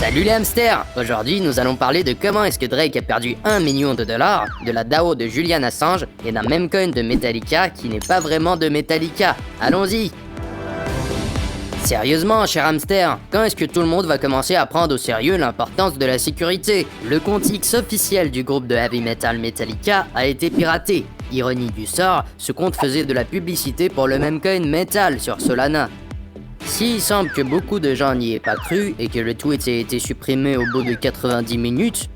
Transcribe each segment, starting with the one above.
Salut les hamsters! Aujourd'hui, nous allons parler de comment est-ce que Drake a perdu 1 million de dollars, de la DAO de Julian Assange et d'un meme coin de Metallica qui n'est pas vraiment de Metallica. Allons-y! Sérieusement, cher hamster, quand est-ce que tout le monde va commencer à prendre au sérieux l'importance de la sécurité? Le compte X officiel du groupe de heavy metal Metallica a été piraté. Ironie du sort, ce compte faisait de la publicité pour le meme coin Metal sur Solana. S'il semble que beaucoup de gens n'y aient pas cru et que le tweet ait été supprimé au bout de 90 minutes,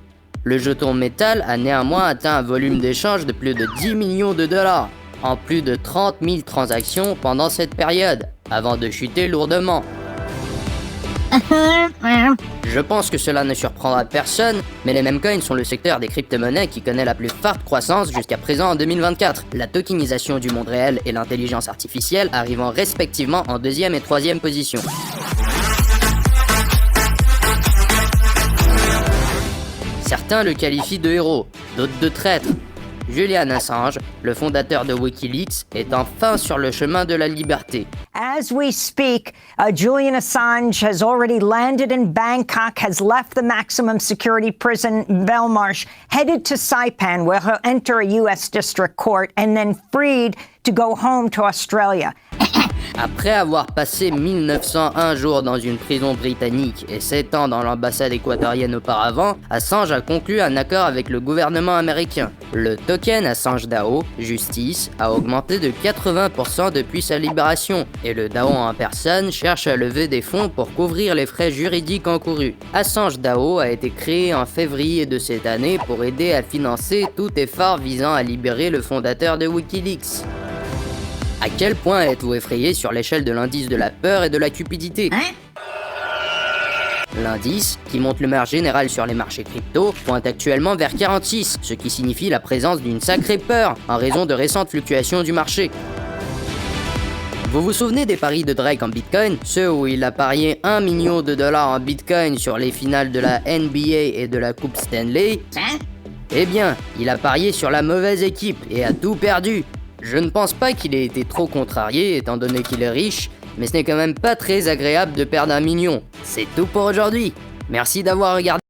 le jeton Metal a néanmoins atteint un volume d'échange de plus de 10 millions de dollars, en plus de 30 000 transactions pendant cette période, avant de chuter lourdement. Je pense que cela ne surprendra personne, mais les meme coins sont le secteur des crypto-monnaies qui connaît la plus forte croissance jusqu'à présent en 2024. La tokenisation du monde réel et l'intelligence artificielle arrivant respectivement en 2e et 3e position. Certains le qualifient de héros, d'autres de traître. Julian Assange, le fondateur de Wikileaks, est enfin sur le chemin de la liberté. As we speak, Julian Assange has already landed in Bangkok, has left the maximum security prison Belmarsh, headed to Saipan, where he'll enter a U.S. district court, and then freed to go home to Australia. Après avoir passé 1901 jours dans une prison britannique et 7 ans dans l'ambassade équatorienne auparavant, Assange a conclu un accord avec le gouvernement américain. Le token Assange DAO, Justice, a augmenté de 80% depuis sa libération, et le DAO en personne cherche à lever des fonds pour couvrir les frais juridiques encourus. Assange DAO a été créé en février de cette année pour aider à financer tout effort visant à libérer le fondateur de Wikileaks. À quel point êtes-vous effrayé sur l'échelle de l'indice de la peur et de la cupidité? L'indice, qui montre l'humeur générale sur les marchés crypto, pointe actuellement vers 46, ce qui signifie la présence d'une sacrée peur, en raison de récentes fluctuations du marché. Vous vous souvenez des paris de Drake en Bitcoin, ceux où il a parié 1 million de dollars en Bitcoin sur les finales de la NBA et de la Coupe Stanley? Eh bien, il a parié sur la mauvaise équipe et a tout perdu. Je ne pense pas qu'il ait été trop contrarié étant donné qu'il est riche, mais ce n'est quand même pas très agréable de perdre 1 million. C'est tout pour aujourd'hui. Merci d'avoir regardé.